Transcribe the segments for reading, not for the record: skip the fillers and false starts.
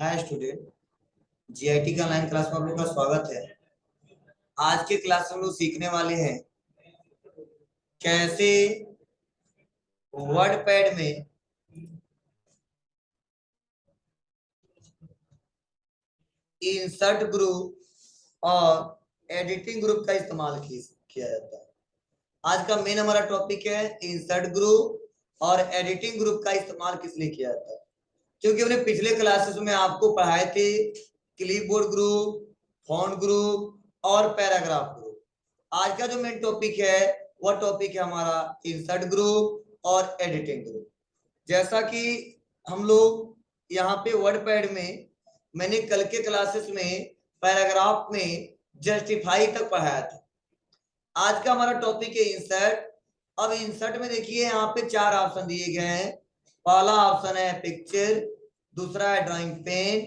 Hi student, GIT का online class में आप लोग का स्वागत है। आज के क्लास में हम लोग सीखने वाले हैं कैसे वर्ड पैड में इंसर्ट ग्रुप और एडिटिंग ग्रुप का इस्तेमाल किया जाता है। आज का मेन हमारा टॉपिक है इंसर्ट ग्रुप और एडिटिंग ग्रुप का इस्तेमाल किस लिए किया जाता है, क्योंकि हमने पिछले क्लासेस में आपको पढ़ाए थे क्लिपबोर्ड ग्रुप, फॉन्ट ग्रुप और पैराग्राफ ग्रुप। आज का जो मेन टॉपिक है वह टॉपिक है हमारा इंसर्ट ग्रुप और एडिटिंग ग्रुप। जैसा कि हम लोग यहाँ पे वर्ड पैड में मैंने कल के क्लासेस में पैराग्राफ में जस्टिफाई तक पढ़ाया था। आज का हमारा टॉपिक है इंसर्ट। अब इंसर्ट में देखिए यहाँ पे 4 ऑप्शन दिए गए हैं। पहला ऑप्शन है पिक्चर, दूसरा है ड्राइंग पेन,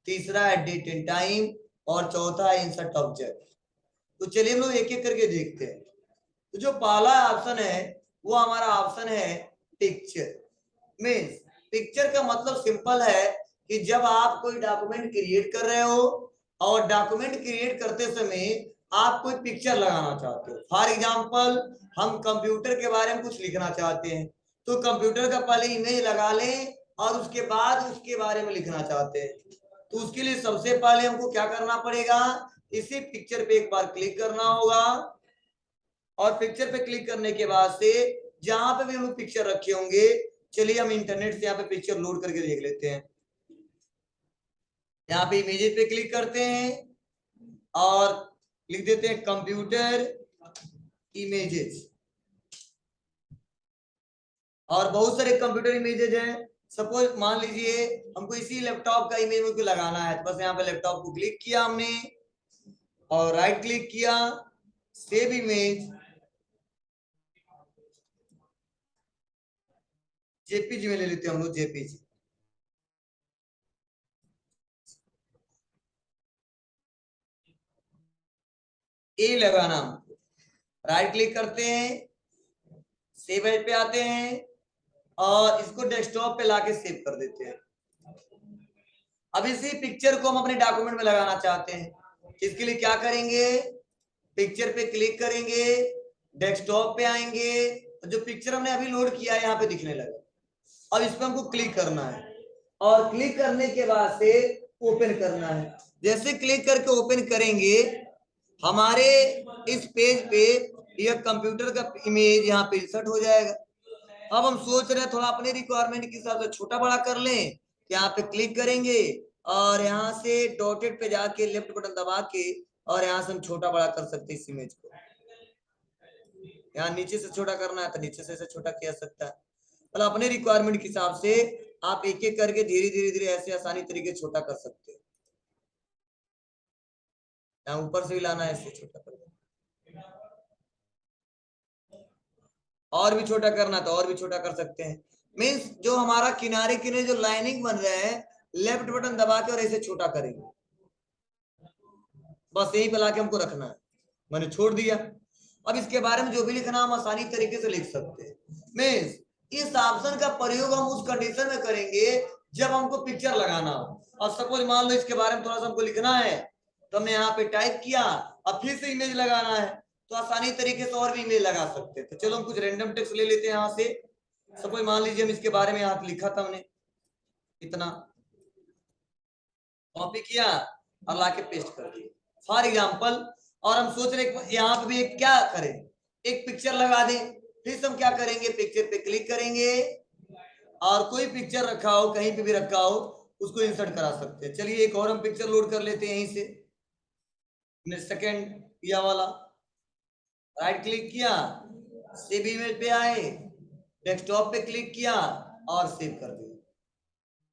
तीसरा है डेट एंड टाइम और चौथा है इंसर्ट ऑब्जेक्ट। तो चलिए हम लोग एक एक करके देखते हैं। तो जो पहला ऑप्शन है वो हमारा ऑप्शन है पिक्चर। मीन्स पिक्चर का मतलब सिंपल है कि जब आप कोई डॉक्यूमेंट क्रिएट कर रहे हो और डॉक्यूमेंट क्रिएट करते समय आप कोई पिक्चर लगाना चाहते हो। फॉर एग्जांपल हम कंप्यूटर के बारे में कुछ लिखना चाहते हैं तो कंप्यूटर का पहले इमेज लगा लें और उसके बाद उसके बारे में लिखना चाहते हैं तो उसके लिए सबसे पहले हमको क्या करना पड़ेगा, इसी पिक्चर पे एक बार क्लिक करना होगा और पिक्चर पे क्लिक करने के बाद से जहां पे भी हम पिक्चर रखे होंगे, चलिए हम इंटरनेट से यहाँ पे पिक्चर लोड करके देख लेते हैं। यहाँ पे इमेजेस पे क्लिक करते हैं और लिख देते हैं कंप्यूटर इमेजेस और बहुत सारे कंप्यूटर इमेजेस हैं। सपोज मान लीजिए हमको इसी लैपटॉप का इमेज मुझको लगाना है, तो बस यहाँ पे लैपटॉप को क्लिक किया हमने और राइट क्लिक किया, सेव इमेज, जेपीजी में ले लेते हैं हम लोग जेपीजी। ए लगाना हमको, राइट क्लिक करते हैं, सेव एज पे आते हैं और इसको डेस्कटॉप पे लाके सेव कर देते हैं। अब इसी पिक्चर को हम अपने डॉक्यूमेंट में लगाना चाहते हैं, इसके लिए क्या करेंगे, पिक्चर पे क्लिक करेंगे, डेस्कटॉप पे आएंगे, जो पिक्चर हमने अभी लोड किया है यहाँ पे दिखने लगा। अब इस पे हमको क्लिक करना है और क्लिक करने के बाद से ओपन करना है। जैसे क्लिक करके ओपन करेंगे हमारे इस पेज पे यह कंप्यूटर का इमेज यहाँ पे इंसर्ट हो जाएगा। अब हम सोच रहे हैं थोड़ा अपने रिक्वायरमेंट के हिसाब से छोटा बड़ा कर लें, यहाँ पे क्लिक करेंगे और यहाँ से डॉटेड पे जाके लेफ्ट बटन दबा के और यहाँ से हम छोटा बड़ा कर सकते हैं इस इमेज को। यहाँ नीचे से छोटा करना है तो नीचे से छोटा किया सकता है। मतलब अपने रिक्वायरमेंट के हिसाब से आप एक एक करके धीरे धीरे धीरे ऐसे आसानी तरीके छोटा कर सकते हैं। यहाँ ऊपर से भी लाना है, ऐसे छोटा कर, और भी छोटा करना तो और भी छोटा कर सकते हैं। मीन्स जो हमारा किनारे किनारे जो लाइनिंग बन रहा है लेफ्ट बटन दबा के और ऐसे छोटा करेंगे, बस यही पे लाके हमको रखना है। मैंने छोड़ दिया। अब इसके बारे में जो भी लिखना हम आसानी तरीके से लिख सकते हैं। मीन्स इस ऑप्शन का प्रयोग हम उस कंडीशन में करेंगे जब हमको पिक्चर लगाना हो। और सपोज मान लो इसके बारे में थोड़ा सा हमको लिखना है तो हमने यहाँ पे टाइप किया, अब फिर से इमेज लगाना है तो आसानी तरीके से और भी इमेज लगा सकते हैं। तो चलो हम कुछ रैंडम टेक्स्ट ले लेते हैं यहाँ से। सपोज मान लीजिए हम इसके बारे में यहाँ लिखा था हमने इतना, कॉपी किया और लाके पेस्ट कर दिया फॉर एग्जाम्पल। और हम सोच रहे यहाँ पे भी एक क्या करें, एक पिक्चर लगा दें। फिर हम क्या करेंगे, पिक्चर पे क्लिक करेंगे और कोई पिक्चर रखा हो कहीं पे भी रखा हो उसको इंसर्ट करा सकते हैं। चलिए एक और हम पिक्चर लोड कर लेते हैं यहीं से, सेकेंड या वाला, राइट क्लिक किया, सेव इमेज पे आए, डेस्कटॉप पे क्लिक किया और सेव कर दिया।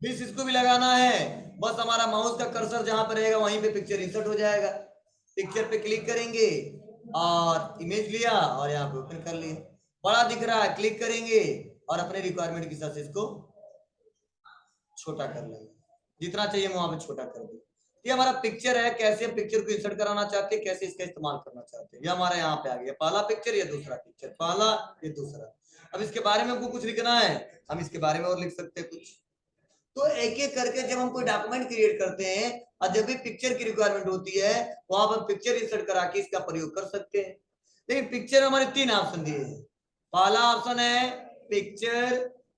फिर इसको भी लगाना है, बस हमारा माउस का कर्सर जहां पर रहेगा वहीं पे पिक्चर इंसर्ट हो जाएगा। पिक्चर पे क्लिक करेंगे और इमेज लिया और यहाँ पे ओपन कर लिया, बड़ा दिख रहा है, क्लिक करेंगे और अपने रिक्वायरमेंट के हिसाब से इसको छोटा कर लेंगे, जितना चाहिए वहां पे छोटा कर देंगे। ये हमारा पिक्चर है, कैसे हम पिक्चर को इंसर्ट कराना चाहते हैं, कैसे इसका इस्तेमाल करना चाहते हैं, ये हमारा यहाँ पे आ गया। पहला पिक्चर या दूसरा पिक्चर, पहला ये दूसरा। अब इसके बारे में हमको कुछ लिखना है, हम इसके बारे में और लिख सकते हैं कुछ। तो एक एक करके जब हम कोई डॉक्यूमेंट क्रिएट करते हैं और जब भी पिक्चर की रिक्वायरमेंट होती है वहां पर पिक्चर इंसर्ट करा के इसका प्रयोग कर सकते हैं। लेकिन पिक्चर हमारे 3 ऑप्शन दिए हैं। पहला ऑप्शन है पिक्चर,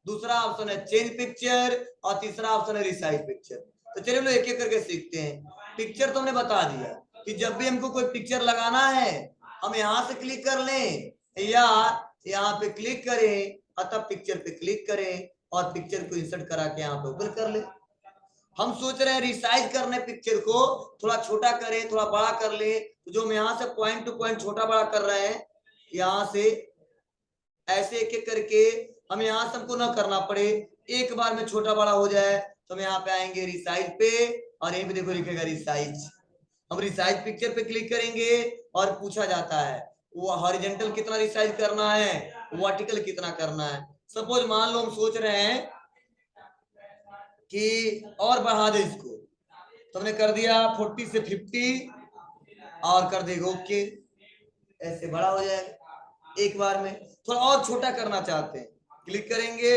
दूसरा ऑप्शन है चेंज पिक्चर और तीसरा ऑप्शन है रिसाइज पिक्चर। तो चलिए हम लोग एक एक करके सीखते हैं। पिक्चर तो हमने बता दिया कि जब भी हमको कोई पिक्चर लगाना है हम यहाँ से क्लिक कर लें या यहाँ पे क्लिक करें और तब पिक्चर पे क्लिक करें और पिक्चर को इंसर्ट करा के यहाँ पे ओपन कर ले। हम सोच रहे हैं रिसाइज करने पिक्चर को थोड़ा छोटा करें थोड़ा बड़ा कर ले, तो जो हम यहाँ से पॉइंट टू पॉइंट छोटा बड़ा कर रहे हैं यहाँ से ऐसे एक एक करके हम यहाँ से हमको ना करना पड़े, एक बार में छोटा बड़ा हो जाए। तो हम यहाँ पे आएंगे रिसाइज पे और यहीं पे देखो लिखेगा रिसाइज। हम रिसाइज पिक्चर पे क्लिक करेंगे और पूछा जाता है वो हॉरिजॉन्टल कितना रिसाइज करना है, वर्टिकल कितना करना है। सपोज मान लो हम सोच रहे हैं कि और बढ़ा दे इसको, तो हमने कर दिया 40 से 50 और कर देगा ओके, ऐसे बड़ा हो जाएगा। एक बार में थोड़ा और छोटा करना चाहते हैं क्लिक करेंगे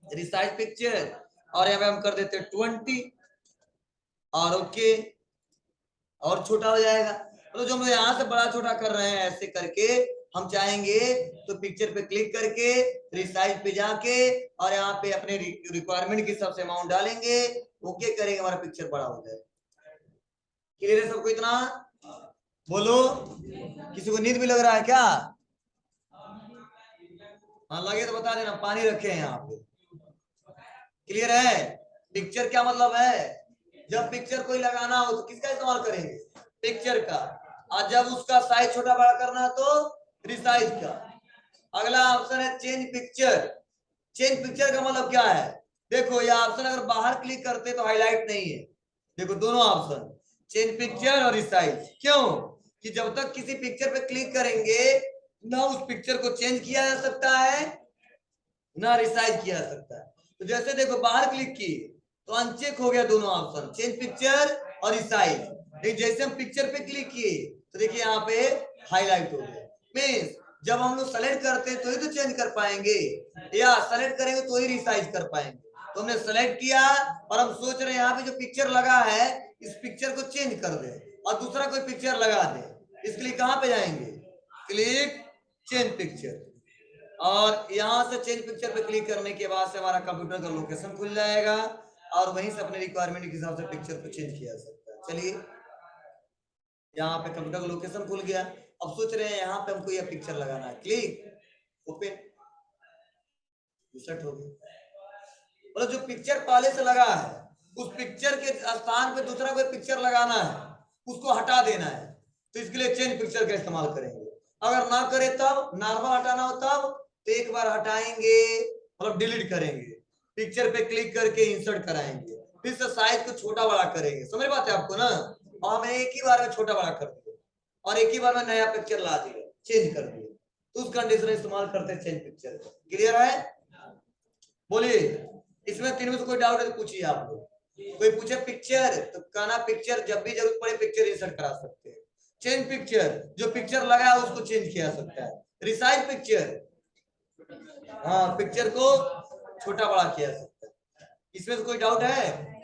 रिसाइज पिक्चर और यहाँ पे हम कर देते हैं 20 और ओके और छोटा हो जाएगा। तो जो हम यहाँ से बड़ा छोटा कर रहे हैं ऐसे करके हम चाहेंगे तो पिक्चर पे क्लिक करके रिसाइज पे जाके और यहाँ पे अपने रिक्वायरमेंट के हिसाब से अमाउंट डालेंगे, ओके करेंगे, हमारा पिक्चर बड़ा हो जाएगा। क्लियर है सबको इतना? बोलो किसी को नींद भी लग रहा है क्या? हाँ लगे तो बता देना, पानी रखे हैं यहाँ पे। क्लियर है? पिक्चर क्या मतलब है, जब पिक्चर कोई लगाना हो तो किसका इस्तेमाल करेंगे, पिक्चर का, और जब उसका साइज छोटा बड़ा करना है तो रिसाइज का। अगला ऑप्शन है चेंज पिक्चर। चेंज पिक्चर का मतलब क्या है, देखो ये ऑप्शन अगर बाहर क्लिक करते तो हाईलाइट नहीं है, देखो दोनों ऑप्शन चेंज पिक्चर और रिसाइज। क्यों कि जब तक किसी पिक्चर पे क्लिक करेंगे ना उस पिक्चर को चेंज किया जा सकता है ना रिसाइज किया जा सकता है। तो जैसे देखो बाहर क्लिक किए तो अनचेक हो गया दोनों ऑप्शन चेंज पिक्चर और रिसाइज। लेकिन जैसे हम पिक्चर पे क्लिक किए तो देखिए यहाँ पे हाईलाइट हो गया। मींस जब हम लोग सेलेक्ट करते हैं तो ही तो चेंज कर पाएंगे या सेलेक्ट करेंगे तो ही रिसाइज कर पाएंगे। तो हमने सेलेक्ट किया और हम सोच रहे हैं यहाँ पे जो पिक्चर लगा है इस पिक्चर को चेंज कर दे और दूसरा कोई पिक्चर लगा दे, इसके लिए कहाँ पे जाएंगे, क्लिक चेंज पिक्चर, और यहाँ से चेंज पिक्चर पे क्लिक करने के बाद से हमारा कंप्यूटर का लोकेशन खुल जाएगा और वहीं से अपने रिक्वायरमेंट के हिसाब से पिक्चर को चेंज किया जा सकता है। चलिए यहाँ पे कंप्यूटर का लोकेशन खुल गया, अब सोच रहे हैं यहाँ पे हमको यह पिक्चर लगाना है, क्लिक ओपन सेट हो गया। मतलब जो पिक्चर पहले से लगा है उस पिक्चर के स्थान पे दूसरा कोई पिक्चर लगाना है उसको हटा देना है, तो इसके लिए चेंज पिक्चर का इस्तेमाल करेंगे। अगर ना करे तब नॉर्मल हटाना हो तब तो एक बार हटाएंगे मतलब डिलीट करेंगे, पिक्चर पे क्लिक करके इंसर्ट कराएंगे, फिर से साइज को छोटा बड़ा करेंगे। समझ बात है आपको ना? और हमें एक ही बार में छोटा बड़ा कर दिया और एक ही बार में नया पिक्चर ला दिया चेंज कर दिया, तो उस कंडीशन इस्तेमाल करते हैं चेंज पिक्चर। क्लियर है? बोलिए इसमें तीन में से कोई डाउट है तो पूछिए आप लोग। कोई पूछे पिक्चर तो कहना पिक्चर जब भी जरूरत पड़े पिक्चर इंसर्ट करा सकते हैं। चेंज पिक्चर जो पिक्चर लगा है उसको चेंज किया सकता है। रिसाइज पिक्चर हाँ पिक्चर को छोटा बड़ा किया सकता है। इसमें से कोई डाउट है?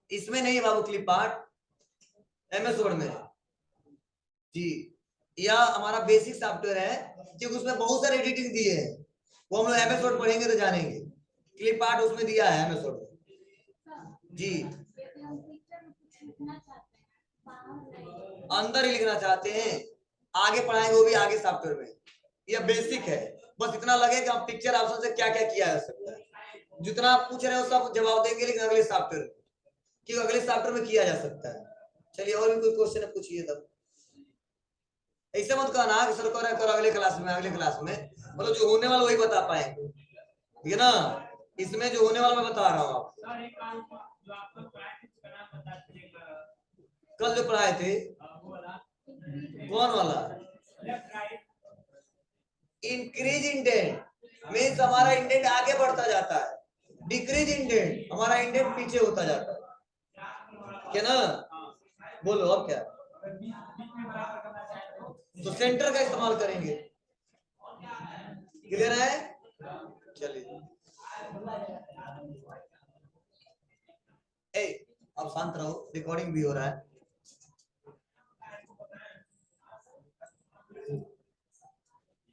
इसमें नहीं बाबू, क्लिप आर्ट एमएस वर्ड में जी, या हमारा बेसिक सॉफ्टवेयर है क्योंकि उसमें बहुत सारे एडिटिंग दिए हैं, वो हम लोग एमएस वर्ड पढ़ेंगे तो जानेंगे। क्लिप आर्ट उसमें दिया है एमएस वर्ड जी, अंदर ही लिखना चाहते हैं आगे पढ़ाएंगे वो भी आगे सॉफ्टवेयर में, यह बेसिक है। बस इतना लगे कि हम पिक्चर ऑप्शन से क्या क्या किया जा सकता है, जितना आप पूछ रहे हो सब जवाब देंगे लेकिन अगले सॉफ्टवेयर क्योंकि अगले सॉफ्टवेयर में किया जा सकता है। चलिए और भी कोई क्वेश्चन है पूछिए तब। ऐसे मत कहना कि सर करो अगले क्लास में, अगले क्लास में मतलब जो होने वाला वही बता पाएंगे, ठीक है ना? इसमें जो होने वाला मैं बता रहा हूँ आपको। कल जो पढ़ाए थे कौन वाला, इंक्रीज इंडेंट मीन्स हमारा इंडेंट आगे बढ़ता जाता है, डिक्रीज इंडेंट हमारा इंडेंट पीछे होता जाता है, क्या ना? बोलो अब क्या, तो सेंटर का इस्तेमाल करेंगे। क्लियर है? चलिए अब शांत रहो, रिकॉर्डिंग भी हो रहा है।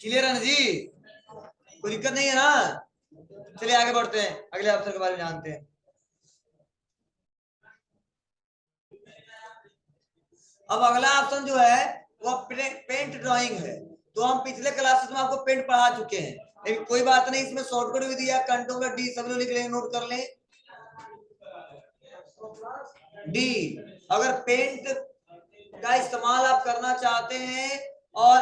क्लियर है ना जी? कोई दिक्कत नहीं है ना? चलिए आगे बढ़ते हैं, अगले ऑप्शन के बारे में जानते हैं। अब अगला ऑप्शन जो है वो पेंट ड्राइंग है। तो हम पिछले क्लासेस में आपको पेंट पढ़ा चुके हैं, लेकिन कोई बात नहीं, इसमें शॉर्टकट भी दिया, कंट्रोल डी, सब लोग लिख लें, नोट कर लें। डी, अगर पेंट का इस्तेमाल आप करना चाहते हैं और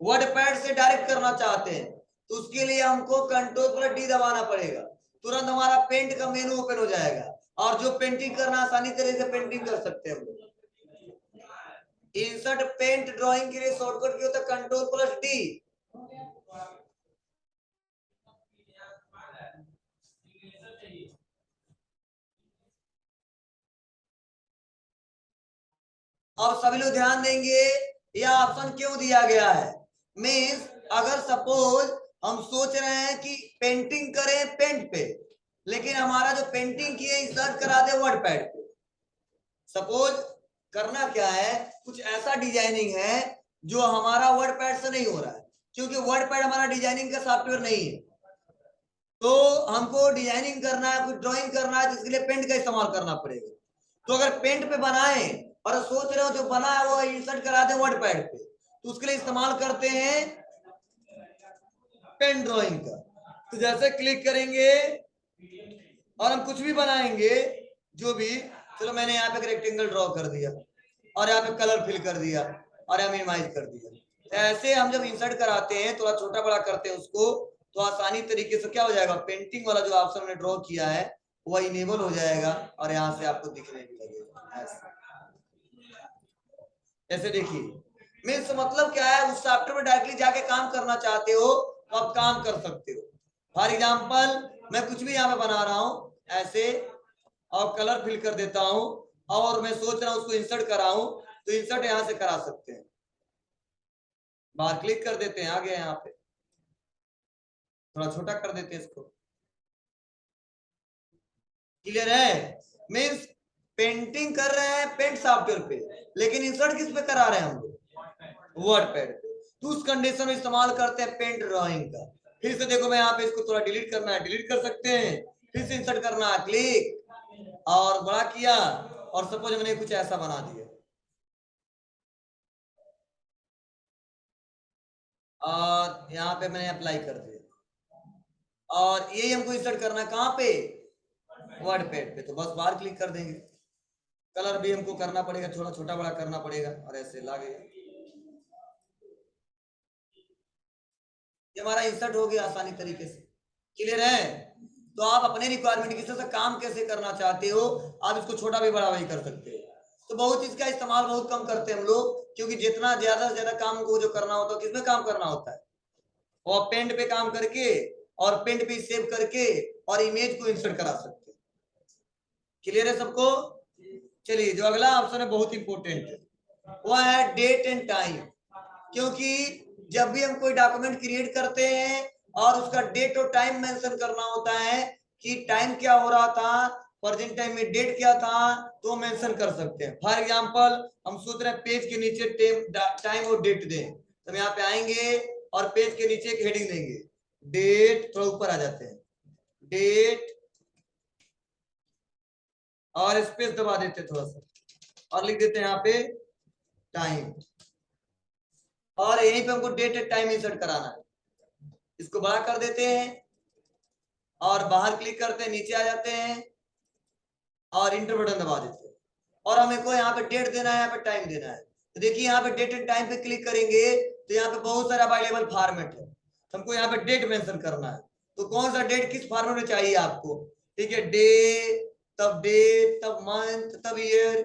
वर्ड पैड से डायरेक्ट करना चाहते हैं तो उसके लिए हमको कंट्रोल डी दबाना पड़ेगा। तुरंत हमारा पेंट का मेनू ओपन हो जाएगा और जो पेंटिंग करना आसानी तरीके से पेंटिंग कर सकते हैं हम लोग। इंसर्ट पेंट ड्राइंग के लिए शॉर्टकट क्या होता है? कंट्रोल+D। अब सभी लोग ध्यान देंगे, यह ऑप्शन क्यों दिया गया है। मीन्स अगर सपोज हम सोच रहे हैं कि पेंटिंग करें पेंट पे, लेकिन हमारा जो पेंटिंग किए इंसर्ट करा दे वर्ड पैड पे। सपोज करना क्या है, कुछ ऐसा डिजाइनिंग है जो हमारा वर्ड पैड से नहीं हो रहा है, क्योंकि वर्ड पैड हमारा डिजाइनिंग का सॉफ्टवेयर नहीं है। तो हमको डिजाइनिंग करना है, कुछ ड्राइंग करना है, जिसके लिए पेंट का इस्तेमाल करना पड़ेगा। तो अगर पेंट पे बनाए और सोच रहे हो जो बना है वो इंसर्ट करा दे वर्ड पैड पे, तो उसके लिए इस्तेमाल करते हैं पेन ड्राइंग का। तो जैसे क्लिक करेंगे और हम कुछ भी बनाएंगे, जो भी, चलो मैंने यहाँ पे एक रेक्टेंगल ड्रॉ कर दिया और यहाँ पे कलर फिल कर दिया और यहाँ मिनिमाइज कर दिया। तो ऐसे हम जब इंसर्ट कराते हैं, थोड़ा छोटा बड़ा करते हैं उसको, तो आसानी तरीके से क्या हो जाएगा, पेंटिंग वाला जो ऑप्शन हमने ड्रॉ किया है वह इनेबल हो जाएगा और यहाँ से आपको दिखने भी लगेगा। ऐसे देखिए, मीन्स मतलब क्या है, उस सॉफ्टवेयर में डायरेक्टली जाके काम करना चाहते हो तो आप काम कर सकते हो। फॉर एग्जाम्पल मैं कुछ भी यहाँ पे बना रहा हूँ ऐसे और कलर फिल कर देता हूँ और मैं सोच रहा हूँ उसको इंसर्ट कराऊं, तो इंसर्ट यहाँ से करा सकते हैं। बाहर क्लिक कर देते हैं, आ गया यहाँ पे, थोड़ा छोटा कर देते हैं इसको। क्लियर है? मीन्स पेंटिंग कर रहे हैं पेंट सॉफ्टवेयर पे, लेकिन इंसर्ट किस पे करा रहे हैं हम लोग? वर्ड पैड पे। तो उस कंडीशन में इस्तेमाल करते हैं पेंट ड्राइंग का। फिर से देखो, मैं यहाँ पे इसको थोड़ा डिलीट करना है, डिलीट कर सकते हैं, फिर से इंसर्ट करना है, क्लिक और बड़ा किया और सपोज मैंने कुछ ऐसा बना दिया और यहाँ पे मैंने अप्लाई कर दिया और यही हमको इंसर्ट करना है कहाँ पे? वर्ड पैड पे। तो बस बाहर क्लिक कर देंगे, कलर भी हमको करना पड़ेगा, थोड़ा छोटा बड़ा करना पड़ेगा और ऐसे लागे हमारा इंसर्ट हो गया आसानी तरीके से। क्लियर है? तो आप अपने रिक्वायरमेंट के हिसाब से काम कैसे करना चाहते हो, आप इसको छोटा भी बड़ा भी कर सकते हो। तो बहुत इसका इस्तेमाल बहुत कम करते हैं हम लोग, क्योंकि जितना ज्यादा से ज्यादा काम को जो करना होता है, किसमें काम करना होता है, और पेंट पे काम करके और पेंट पे सेव करके और इमेज को इंसर्ट करा सकते हैं। क्लियर है सबको? चलिए, जो अगला ऑप्शन है बहुत इंपॉर्टेंट है, वह है डेट एंड टाइम। क्योंकि जब भी हम कोई डॉक्यूमेंट क्रिएट करते हैं और उसका डेट और टाइम मेंशन करना होता है कि टाइम क्या हो रहा था, प्रेजेंट टाइम में डेट क्या था, तो मेंशन कर सकते हैं। फॉर एग्जांपल हम सोच रहे हैं पेज के नीचे टाइम और डेट दें, तो हम यहाँ पे आएंगे और पेज के नीचे एक हेडिंग देंगे, डेट, थोड़ा ऊपर आ जाते हैं, डेट और स्पेस दबा देते थोड़ा सा और लिख देते हैं यहाँ पे टाइम, और यहीं पे हमको डेट एंड टाइम इंसर्ट कराना है। इसको बड़ा कर देते हैं और बाहर क्लिक करते हैं, नीचे आ जाते हैं और इंटर बटन दबा देते हैं और हमें को यहाँ पे डेट देना है, यहाँ पे टाइम देना है। तो देखिए यहाँ पे डेट एंड टाइम पे क्लिक करेंगे तो यहाँ पे बहुत सारा अवेलेबल फॉर्मेट है, हमको यहाँ पे डेट मेंशन करना है। तो कौन सा डेट किस फॉर्मेट में चाहिए आपको? ठीक है, डे, तब डेट, तब मंथ, तब ईयर,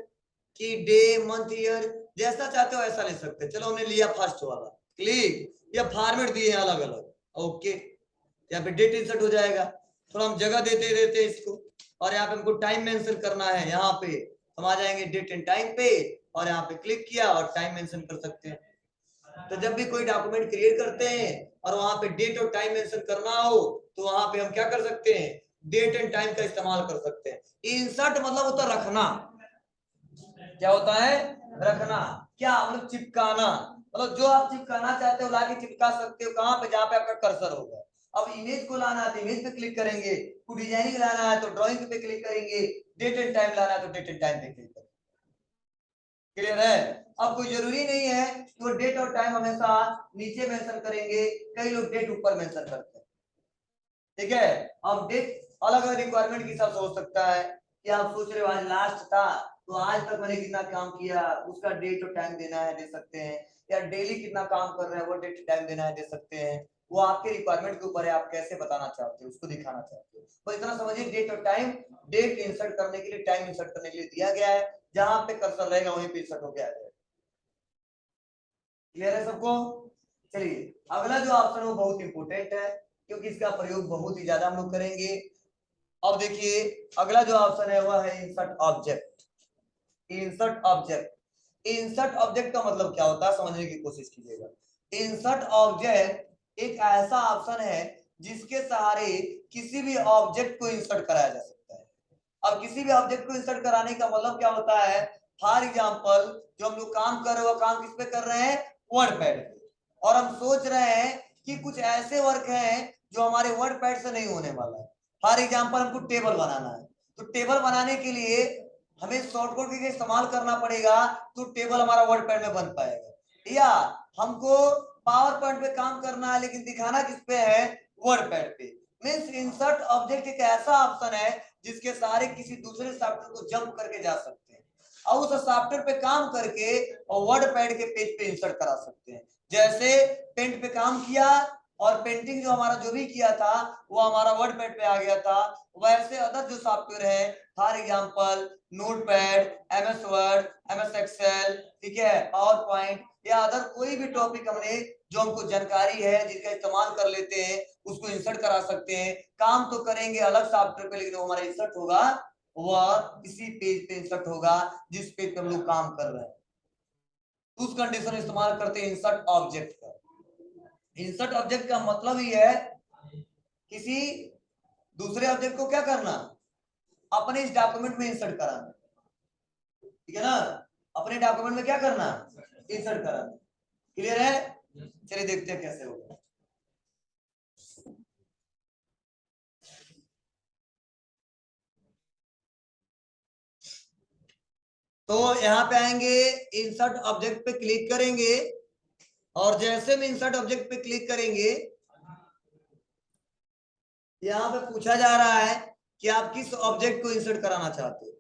की डे मंथ ईयर, जैसा चाहते हो ऐसा ले सकते हैं। चलो हमने लिया फर्स्ट वाला, क्लिक, ये फॉर्मेट दिए हैं अलग अलग, ओके। यहाँ पे डेट इंसर्ट हो जाएगा, थोड़ा हम जगह देते देते इसको, और यहाँ पे हमको टाइम मेंशन करना है, यहाँ पे हम आ जाएंगे डेट एंड टाइम पे और यहाँ पे क्लिक किया और टाइम मेंशन कर सकते हैं। तो जब भी कोई डॉक्यूमेंट क्रिएट करते हैं और वहां पे डेट और टाइम मेंशन करना हो तो वहां पे हम क्या कर सकते हैं, डेट एंड टाइम का इस्तेमाल कर सकते हैं। इंसर्ट मतलब होता है रखना। क्या होता है, रखना। क्या मतलब चिपकाना, मतलब जो आप चिपकाना चाहते हो लाके चिपका सकते हो, कहां पे, जहां पे आपका कर्सर होगा। अब इमेज को लाना है तो इमेज पे क्लिक करेंगे, को डिजाइनिंग लाना है तो ड्राइंग पे क्लिक करेंगे, डेट एंड टाइम लाना है तो डेट एंड टाइम पे क्लिक करेंगे। क्लियर है। अब कोई जरूरी नहीं है कि वो डेट और टाइम हमेशा नीचे मेंशन करेंगे, कई लोग डेट ऊपर मेंशन करते हैं। ठीक है। अब डेट अलग अलग रिक्वायरमेंट के हिसाब से हो सकता है कि आप सोच रहे हो आज लास्ट था तो आज तक मैंने कितना काम किया उसका डेट और टाइम देना है, दे सकते हैं। या डेली कितना काम कर रहे हैं वो डेट टाइम देना है, दे सकते हैं। वो आपके रिक्वायरमेंट के ऊपर है, आप कैसे बताना चाहते हो, उसको दिखाना चाहते हो। तो इतना समझिए, डेट और टाइम, डेट इंसर्ट करने के लिए, टाइम इंसर्ट करने के लिए दिया गया है, जहां पे कर्सर रहेगा वहीं पे इंसर्ट होकर आ जाएगा। क्लियर है सबको। चलिए अगला जो ऑप्शन है वो बहुत इंपोर्टेंट है, क्योंकि इसका प्रयोग बहुत ही ज्यादा हम लोग करेंगे। अब देखिए अगला जो ऑप्शन है वह है insert object. Insert object, insert object का मतलब क्या होता है समझने की कोशिश कीजिएगा। इंसर्ट ऑब्जेक्ट एक ऐसा ऑप्शन है जिसके सहारे किसी भी ऑब्जेक्ट को इंसर्ट कराया जा सकता है। अब किसी भी ऑब्जेक्ट को इंसर्ट कराने का मतलब क्या होता है, फॉर एग्जांपल जो हम लोग काम कर रहे हैं वो काम किस पे कर रहे हैं, वर्ड पैड पे, और हम सोच रहे हैं कि कुछ ऐसे वर्क हैं जो हमारे वर्ड पैड से नहीं होने वाला है। फॉर एग्जांपल हमको टेबल बनाना है, तो टेबल बनाने के लिए हमें शॉर्टकट का इस्तेमाल करना पड़ेगा, तो टेबल हमारा वर्ड पैड में बन पाएगा। या हमको पावर पॉइंट पे काम करना है लेकिन दिखाना किस पे है, वर्ड पैड पे। मींस इंसर्ट ऑब्जेक्ट एक ऐसा ऑप्शन है जिसके सहारे किसी दूसरे सॉफ्टवेयर को जंप करके जा सकते हैं और उस सॉफ्टवेयर पे काम करके और वर्ड पैड के पेज पे इंसर्ट करा सकते हैं। जैसे पेंट पे काम किया और पेंटिंग जो हमारा जो भी किया था वो हमारा वर्ड पैड पे आ गया था, वैसे अदर जो सॉफ्टवेयर है for example Notepad, MS Word, MS Excel, ठीक है, पावर पॉइंट या अदर कोई भी टॉपिक हमने जो हमको जानकारी है जिसका इस्तेमाल कर लेते हैं उसको इंसर्ट करा सकते हैं। काम तो करेंगे अलग सॉफ्टवेयर पे लेकिन वो हमारा इंसर्ट होगा वह इसी पेज पे इंसर्ट होगा जिस पेज पे हम लोग काम कर रहे हैं। उस कंडीशन इस्तेमाल करते हैं इंसर्ट ऑब्जेक्ट का। इंसर्ट ऑब्जेक्ट का मतलब ही है किसी दूसरे ऑब्जेक्ट को क्या करना, अपने इस डॉक्यूमेंट में इंसर्ट कराना। ठीक है ना, अपने डॉक्यूमेंट में क्या करना, इंसर्ट कराना। क्लियर है। चलिए देखते हैं कैसे होगा। तो यहाँ पे आएंगे, इंसर्ट ऑब्जेक्ट पे क्लिक करेंगे और जैसे में इंसर्ट ऑब्जेक्ट पे क्लिक करेंगे यहाँ पे पूछा जा रहा है कि आप किस ऑब्जेक्ट को इंसर्ट कराना चाहते हो,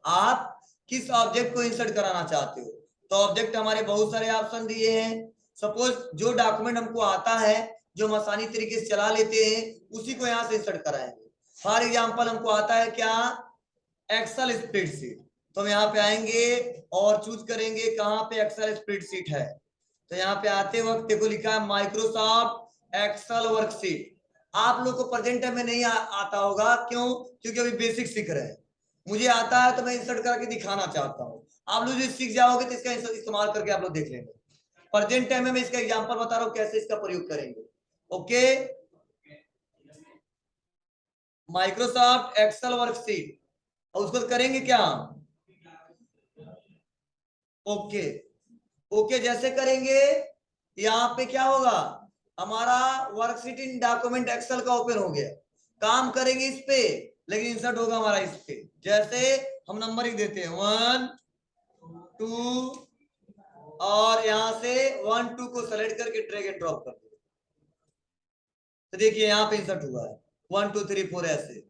आप किस ऑब्जेक्ट को इंसर्ट कराना चाहते हो। तो ऑब्जेक्ट हमारे बहुत सारे ऑप्शन दिए हैं। सपोज जो डॉक्यूमेंट हमको आता है जो हम आसानी तरीके से चला लेते हैं उसी को यहाँ से इंसर्ट कराएंगे। फॉर एग्जांपल हमको आता है क्या, एक्सेल स्प्रेडशीट, तो हम यहाँ पे आएंगे और चूज करेंगे कहाँ पे एक्सेल स्प्रेडशीट है। तो यहाँ पे आते वक्त देखो लिखा है माइक्रोसॉफ्ट एक्सेल वर्कशीट। आप लोग को प्रेजेंट टाइम में नहीं आता होगा, क्यों, क्योंकि अभी बेसिक सीख रहे हैं। मुझे आता है तो मैं इंसर्ट करके दिखाना चाहता हूँ। आप लोग जो सीख जाओगे तो इसका इस्तेमाल करके आप लोग देख लेंगे। प्रेजेंट टाइम में मैं इसका एग्जांपल बता रहा हूँ कैसे इसका प्रयोग करेंगे। ओके, माइक्रोसॉफ्ट एक्सेल वर्कशीट और उसको करेंगे क्या, ओके। ओके जैसे करेंगे यहाँ पे क्या होगा, हमारा वर्कशीट इन डॉक्यूमेंट एक्सेल का ओपन हो गया। काम करेंगे इस पे लेकिन इंसर्ट होगा हमारा इस पे। जैसे हम नंबरिंग देते हैं 1 2 और यहां से 1 2 को सेलेक्ट करके ड्रैग एंड ड्रॉप कर दिया, तो देखिए यहाँ पे इंसर्ट हुआ है 1 2 3 4 ऐसे।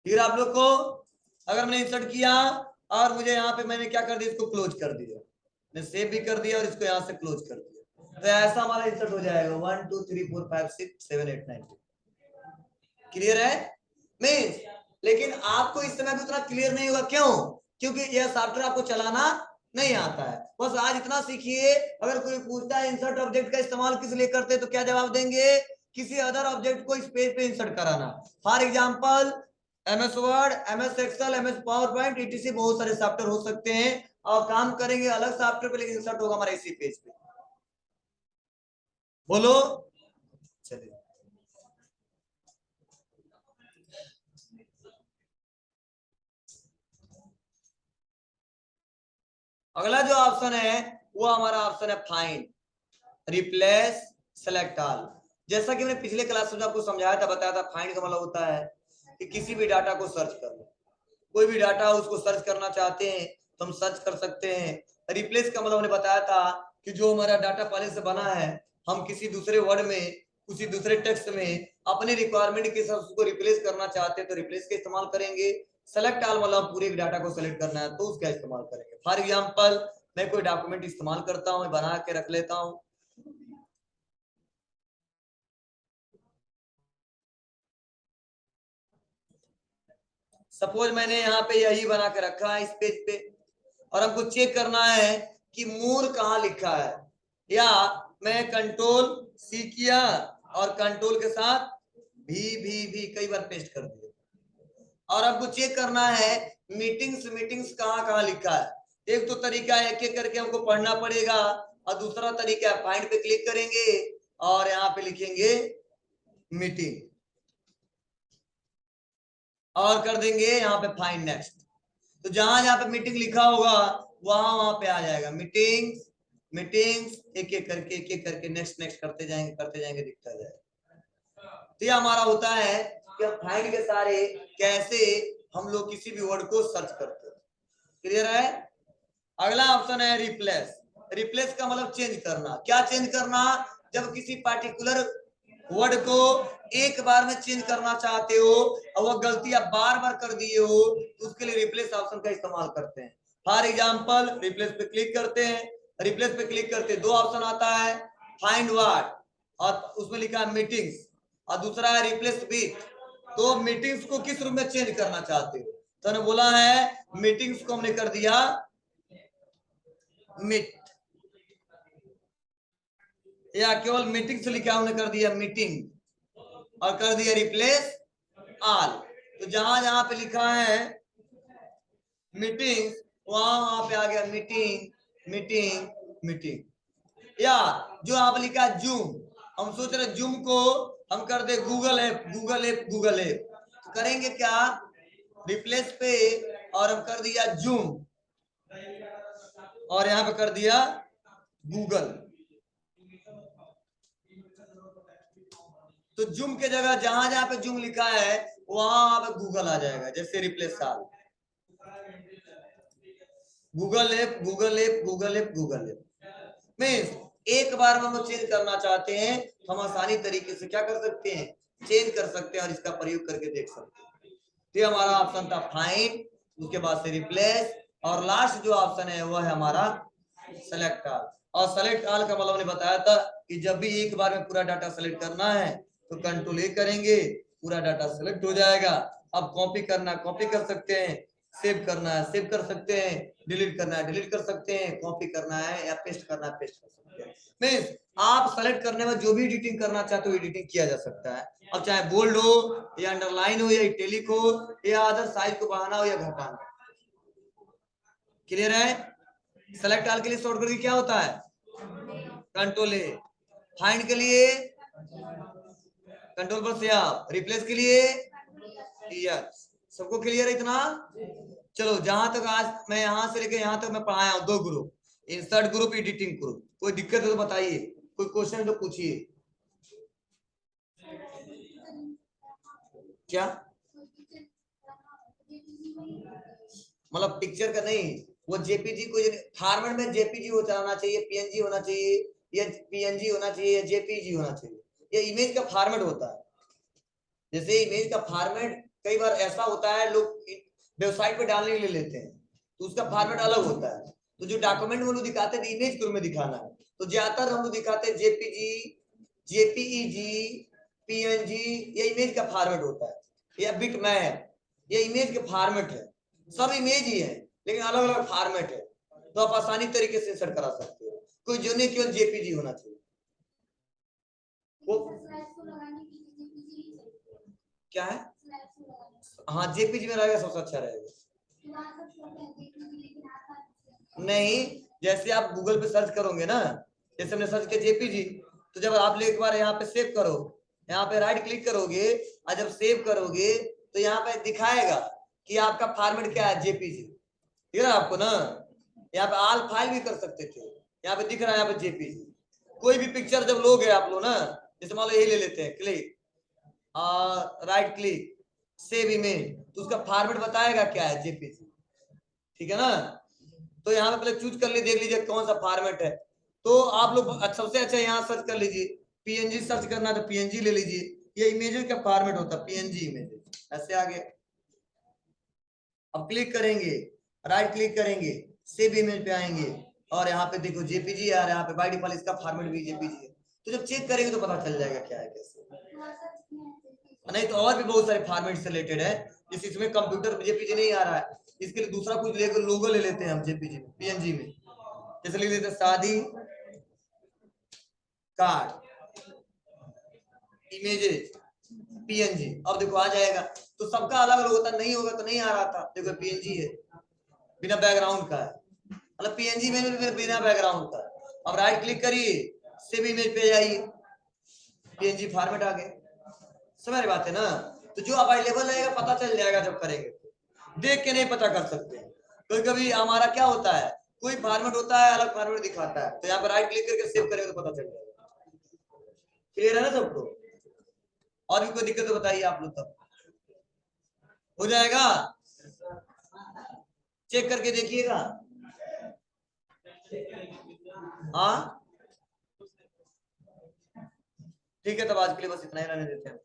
फिर आप लोग को अगर मैंने इंसर्ट किया और मुझे यहाँ पे मैंने क्या कर दिया, इसको क्लोज कर दिया, मैं सेव भी कर दिया और इसको यहाँ से क्लोज कर दिया, तो ऐसा हमारा इंसर्ट हो जाएगा 1 2 3 4 5 6 7 8 9 10। क्लियर है मीन्स, लेकिन आपको इस समय भी उतना क्लियर नहीं होगा, क्यों, क्योंकि यह सॉफ्टवेयर आपको चलाना नहीं आता है। बस आज इतना सीखिए, अगर कोई पूछता है इंसर्ट ऑब्जेक्ट का इस्तेमाल किस लिए करते हैं तो क्या जवाब देंगे, किसी अदर ऑब्जेक्ट को इस पेज पे इंसर्ट कराना। For example MS Word, MS Excel, MS PowerPoint, ETC बहुत सारे सॉफ्टवेयर हो सकते हैं और काम करेंगे अलग सॉफ्टवेयर पे लेकिन इंसर्ट होगा हमारे इसी पेज पे। बोलो। चलिए अगला जो ऑप्शन है वो हमारा ऑप्शन है फाइंड, रिप्लेस, सेलेक्ट ऑल। जैसा कि मैंने पिछले क्लास में आपको समझाया था, बताया था, फाइंड का मतलब होता है कि किसी भी डाटा को सर्च कर लो, कोई भी डाटा उसको सर्च करना चाहते हैं तो हम सर्च कर सकते हैं। रिप्लेस का मतलब मैंने बताया था कि जो हमारा डाटा पहले से बना है हम किसी दूसरे वर्ड में, किसी दूसरे टेक्स्ट में अपने रिक्वायरमेंट के हिसाब से उसको रिप्लेस करना चाहते हैं तो रिप्लेस का इस्तेमाल करेंगे। सेलेक्ट ऑल मतलब पूरे डाटा को सेलेक्ट करना है तो उसका इस्तेमाल करेंगे। फॉर एग्जांपल मैं कोई डॉक्यूमेंट इस्तेमाल करता हूं, बना के रख लेता हूं। सपोज मैंने यहाँ पे यही बना के रखा है इस पेज पे और हमको चेक करना है कि मोर कहाँ लिखा है, या मैं कंट्रोल सी किया और कंट्रोल के साथ भी कई बार पेस्ट कर दिया और हमको चेक करना है मीटिंग्स, मीटिंग्स कहाँ कहाँ लिखा है। एक तो तरीका है एक एक करके हमको पढ़ना पड़ेगा और दूसरा तरीका है फाइंड पे क्लिक करेंगे और यहाँ पे लिखेंगे मीटिंग और कर देंगे यहाँ पे फाइंड नेक्स्ट। तो जहां जहां पे मीटिंग लिखा होगा वहां वहां पे आ जाएगा मीटिंग्स, मीटिंग्स, एक एक करके नेक्स्ट नेक्स्ट करते जाएंगे दिखता जाएगा। तो ये हमारा होता है कि हम फाइंड के सारे कैसे हम लोग किसी भी वर्ड को सर्च करते हैं। क्लियर है। अगला ऑप्शन है रिप्लेस। रिप्लेस का मतलब चेंज करना। क्या चेंज करना? जब किसी पार्टिकुलर वर्ड को एक बार में चेंज करना चाहते हो और वह गलती आप बार बार कर दिए हो तो उसके लिए रिप्लेस ऑप्शन का इस्तेमाल करते हैं। फॉर एग्जांपल रिप्लेस पे क्लिक करते हैं, रिप्लेस पे क्लिक करते दो ऑप्शन आता है, फाइंड वर्ड और उसमें लिखा है मीटिंग्स और दूसरा है रिप्लेस विथ। तो मीटिंग्स को किस रूप में चेंज करना चाहते हो? तो ने बोला है मीटिंग्स को हमने कर दिया मीट, या केवल मीटिंग से लिखा हमने कर दिया मीटिंग और कर दिया रिप्लेस ऑल। तो जहां जहां पे लिखा है मीटिंग वहां वहां पे आ गया मीटिंग मीटिंग मीटिंग। या जो यहाँ पे लिखा है जूम, हम सोच रहे जूम को हम कर दे Google app Google app Google app. तो करेंगे क्या? रिप्लेस पे और हम कर दिया जूम और यहाँ पे कर दिया गूगल। तो जूम के जगह जहां जहां पे जूम लिखा है वहां पे गूगल आ जाएगा। जैसे replace all, Google app Google app Google app Google app. Means एक बार में हम चेंज करना चाहते हैं हम आसानी तरीके से क्या कर सकते हैं? चेंज कर सकते हैं और इसका प्रयोग करके देख सकते हैं। तो हमारा ऑप्शन था फाइंड, उसके बाद से रिप्लेस और लास्ट जो ऑप्शन है वो है हमारा सेलेक्ट ऑल। और सेलेक्ट ऑल का मतलब मैंने बताया था कि जब भी एक बार में पूरा डाटा सेलेक्ट करना है तो कंट्रोल ए करेंगे, पूरा डाटा सेलेक्ट हो जाएगा। अब कॉपी करना कॉपी कर सकते हैं, सेव करना है सेव कर सकते हैं, डिलीट करना है डिलीट कर सकते हैं, कॉपी करना है या पेस्ट करना है पेस्ट कर सकते हैं। मींस आप सेलेक्ट करने में जो भी एडिटिंग करना चाहते हो एडिटिंग किया जा सकता है। अब चाहे बोल्ड हो या अंडरलाइन हो या इटैलिक हो या अदर साइज को बढ़ाना हो या घटाना। क्लियर है। सेलेक्ट ऑल के लिए शॉर्टकट क्या होता है? कंट्रोल ए। फाइंड के लिए कंट्रोल पर से आप, रिप्लेस के लिए यस। सबको क्लियर है इतना? चलो जहां तक आज मैं यहां से लेकर यहां तक मैं पढ़ाया हूं, दो group, insert group, editing group. कोई दिक्कत है तो बताइए, कोई क्वेश्चन है तो पूछिए। क्या मतलब पिक्चर का नहीं, वो जेपीजी को फॉर्मेट में जेपीजी होना चाहिए, पीएनजी होना चाहिए या पीएनजी होना चाहिए या जेपीजी होना चाहिए। ये इमेज का फॉर्मेट होता है। जैसे इमेज का फॉर्मेट कई बार ऐसा होता है लोग वेबसाइट पे डालने के लिए लेते हैं तो उसका फॉर्मेट अलग होता है। तो जो डॉक्यूमेंट में लोग दिखाते हैं इमेज के रूप में दिखाना है तो ज्यादातर हम लोग दिखाते हैं जेपीजी, जेपीईजी, पीएनजी। ये इमेज का फॉर्मेट होता है, या बिटमैप, ये इमेज के फॉर्मेट है। सब इमेज ही है लेकिन अलग अलग फॉर्मेट है तो आप आसानी तरीके से इंसर्ट करा सकते हो। कोई जो नहीं केवल जेपीजी होना चाहिए। वो क्या है? हाँ जेपीजी में रहेगा सबसे अच्छा रहेगा। नहीं, जैसे आप गूगल पे सर्च करोगे ना, जैसे हमने सर्च किया जेपीजी तो जब आप एक बार यहाँ पे सेव करो, यहाँ पे राइट क्लिक करोगे और जब सेव करोगे तो यहाँ पे दिखाएगा कि आपका फॉर्मेट क्या है, जेपीजी। ठीक है ना आपको ना, यहाँ पे ऑल फाइल भी कर सकते थे, यहाँ पे दिख रहा है यहाँ पे जेपीजी। कोई भी पिक्चर जब लोगे आप लोग ना, जैसे मान लो यही ले लेते हैं, click right click save image, तो उसका फॉर्मेट बताएगा क्या है, जेपीजी। ठीक है ना, तो यहाँ पे पहले चूज कर लीजिए, देख लीजिए कौन सा फॉर्मेट है। तो आप लोग सबसे अच्छा यहाँ सर्च कर लीजिए, पीएनजी सर्च करना है तो पीएनजी ले लीजिए, ये इमेजेस का फॉर्मेट होता है पीएनजी इमेजेस, ऐसे आ गया। अब क्लिक करेंगे, राइट क्लिक करेंगे, सेव इमेज पे आएंगे और यहाँ पे देखो जेपीजी आ रहा है, यहाँ पे बाय डिफॉल्ट इसका फॉर्मेट भी जेपीजी है। तो जब चेक करेंगे तो पता चल जाएगा क्या है कैसे। नहीं तो और भी बहुत सारे फॉर्मेट से रिलेटेड है, जैसे इसमें कंप्यूटर जेपीजी नहीं आ रहा है, इसके लिए दूसरा कुछ लोगो ले लेते हैं हम जेपीजी में, पीएनजी में। जैसे लिख लेते हैं शादी कार्ड इमेजेस पीएनजी। अब देखो आ जाएगा, तो सबका अलग अलग होता, नहीं होगा तो नहीं आ रहा था। देखो पीएनजी है, बिना बैकग्राउंड का है, मतलब पीएनजी में भी बिना बैकग्राउंड का। अब राइट क्लिक करिए, सेव इमेज पे जाइए, पीएनजी फॉर्मेट आ गए। समझ बात है ना। तो जो अवेलेबल रहेगा पता चल जाएगा जब करेंगे, देख के नहीं पता कर सकते। कभी कभी हमारा क्या होता है, कोई फॉर्मेट होता है अलग फॉर्मेट दिखाता है, तो यहाँ पर राइट क्लिक करके सेव करेंगे तो पता चल जाएगा। क्लियर है ना सबको? और भी कोई दिक्कत तो बताइए आप लोग, तब हो जाएगा, चेक करके देखिएगा। हाँ ठीक है, तब आज के लिए बस इतना ही रहने देते हैं।